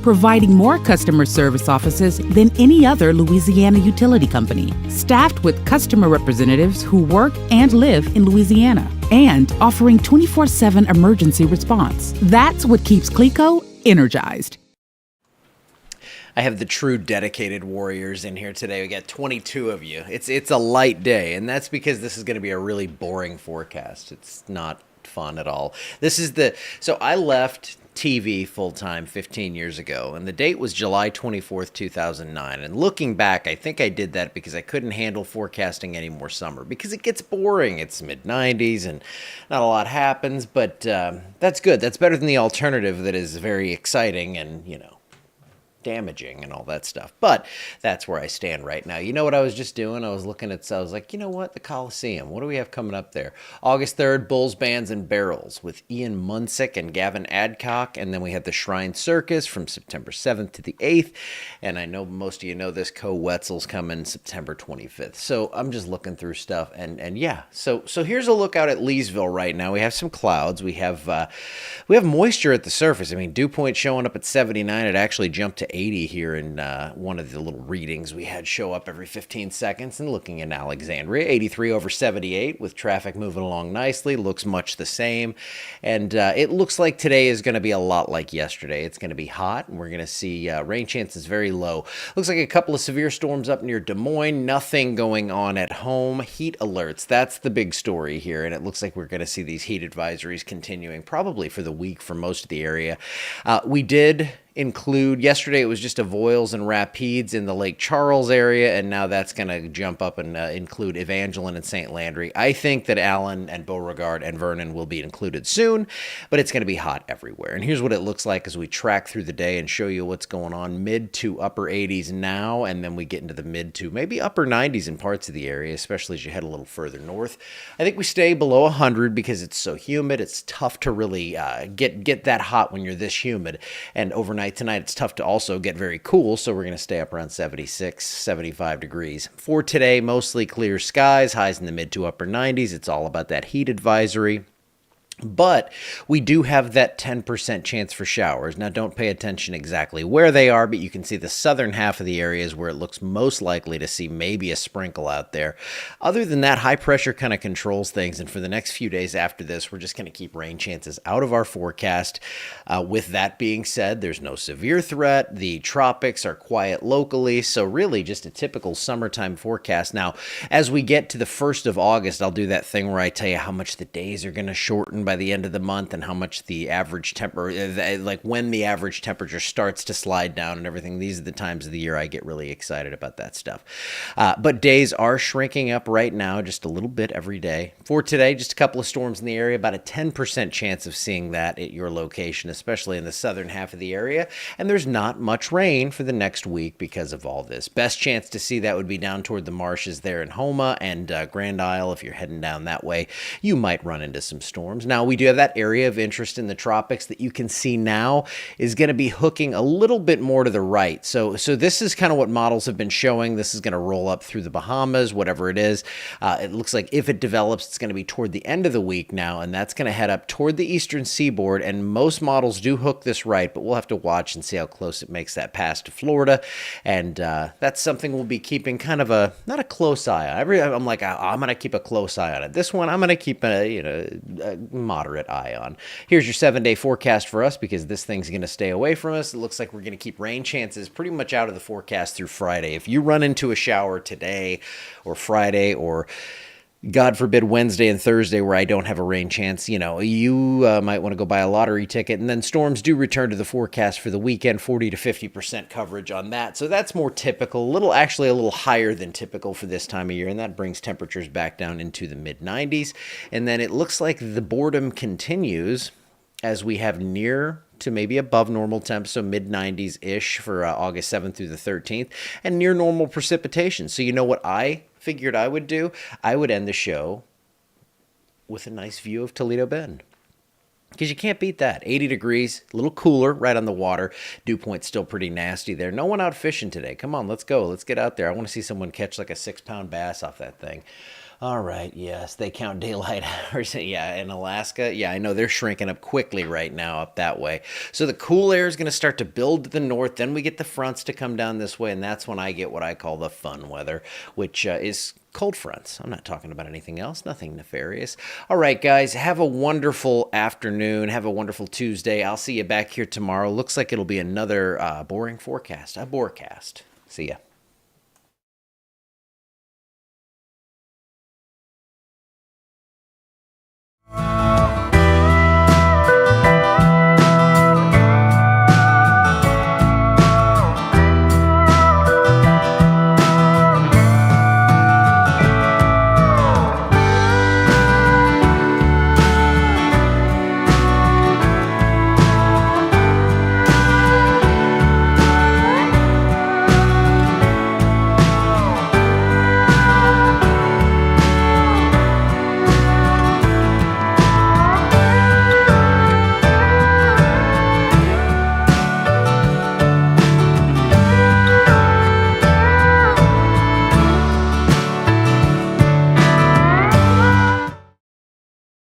providing more customer service offices than any other Louisiana utility company, staffed with customer representatives who work and live in Louisiana, and offering 24/7 emergency response. That's what keeps CLECO energized. I have the true dedicated warriors in here today. We got 22 of you. It's a light day, and that's because this is going to be a really boring forecast. It's not fun at all. So I left TV full-time 15 years ago, and the date was July 24th, 2009. And looking back, I think I did that because I couldn't handle forecasting any more summer because it gets boring. It's mid-90s and not a lot happens, but that's good. That's better than the alternative that is very exciting and, damaging and all that stuff. But that's where I stand right now. You know what I was just doing? I was like, you know what? The Coliseum. What do we have coming up there? August 3rd, Bulls, Bands, and Barrels with Ian Munsick and Gavin Adcock. And then we have the Shrine Circus from September 7th to the 8th. And I know most of you know this, Co Wetzel's coming September 25th. So I'm just looking through stuff. And yeah, so here's a look out at Leesville right now. We have some clouds. We have moisture at the surface. I mean, dew point showing up at 79. It actually jumped to 80 here in one of the little readings we had show up every 15 seconds. And looking in Alexandria, 83 over 78 with traffic moving along nicely. Looks much the same. And it looks like today is going to be a lot like yesterday. It's going to be hot, and we're going to see rain chances very low. Looks like a couple of severe storms up near Des Moines. Nothing going on at home. Heat alerts. That's the big story here. And it looks like we're going to see these heat advisories continuing probably for the week for most of the area. We did include, yesterday it was just Avoyelles and Rapides in the Lake Charles area, and now that's going to jump up and include Evangeline and St. Landry. I think that Allen and Beauregard and Vernon will be included soon, but it's going to be hot everywhere. And here's what it looks like as we track through the day and show you what's going on. Mid to upper 80s now, and then we get into the mid to maybe upper 90s in parts of the area, especially as you head a little further north. I think we stay below 100 because it's so humid. It's tough to really get that hot when you're this humid, and overnight tonight it's tough to also get very cool, so we're going to stay up around 76, 75 degrees. For today, mostly clear skies, highs in the mid to upper 90s. It's all about that heat advisory. But we do have that 10% chance for showers. Now, don't pay attention exactly where they are, but you can see the southern half of the areas where it looks most likely to see maybe a sprinkle out there. Other than that, high pressure kind of controls things, and for the next few days after this, we're just going to keep rain chances out of our forecast. With that being said, there's no severe threat. The tropics are quiet locally, so really just a typical summertime forecast. Now, as we get to the 1st of August, I'll do that thing where I tell you how much the days are going to shorten by the end of the month and how much the average like when the average temperature starts to slide down and everything. These are the times of the year I get really excited about that stuff. But days are shrinking up right now, just a little bit every day. For today, just a couple of storms in the area, about a 10% chance of seeing that at your location, especially in the southern half of the area. And there's not much rain for the next week because of all this. Best chance to see that would be down toward the marshes there in Houma and Grand Isle. If you're heading down that way, you might run into some storms. Now, we do have that area of interest in the tropics that you can see now is going to be hooking a little bit more to the right. So this is kind of what models have been showing. This is going to roll up through the Bahamas, whatever it is. It looks like if it develops, it's going to be toward the end of the week now, and that's going to head up toward the eastern seaboard. And most models do hook this right, but we'll have to watch and see how close it makes that pass to Florida. And that's something we'll be keeping kind of not a close eye on. I'm like, I'm going to keep a close eye on it. This one, I'm going to keep a moderate eye on. Here's your 7-day forecast for us because this thing's going to stay away from us. It looks like we're going to keep rain chances pretty much out of the forecast through Friday. If you run into a shower today or Friday or God forbid Wednesday and Thursday where I don't have a rain chance, you might want to go buy a lottery ticket. And then storms do return to the forecast for the weekend, 40 to 50% coverage on that. So that's more typical, actually a little higher than typical for this time of year. And that brings temperatures back down into the mid 90s. And then it looks like the boredom continues as we have near to maybe above normal temps, so mid-90s-ish for August 7th through the 13th, and near normal precipitation. So you know what I figured I would do? I would end the show with a nice view of Toledo Bend. Because you can't beat that. 80 degrees, a little cooler right on the water. Dew point's still pretty nasty there. No one out fishing today. Come on, let's go. Let's get out there. I want to see someone catch like a 6-pound bass off that thing. All right, yes, they count daylight hours. Yeah, in Alaska. Yeah, I know they're shrinking up quickly right now up that way. So the cool air is going to start to build to the north. Then we get the fronts to come down this way, and that's when I get what I call the fun weather, which is cold fronts. I'm not talking about anything else, nothing nefarious. All right, guys, have a wonderful afternoon. Have a wonderful Tuesday. I'll see you back here tomorrow. Looks like it'll be another boring forecast, a borecast. See ya.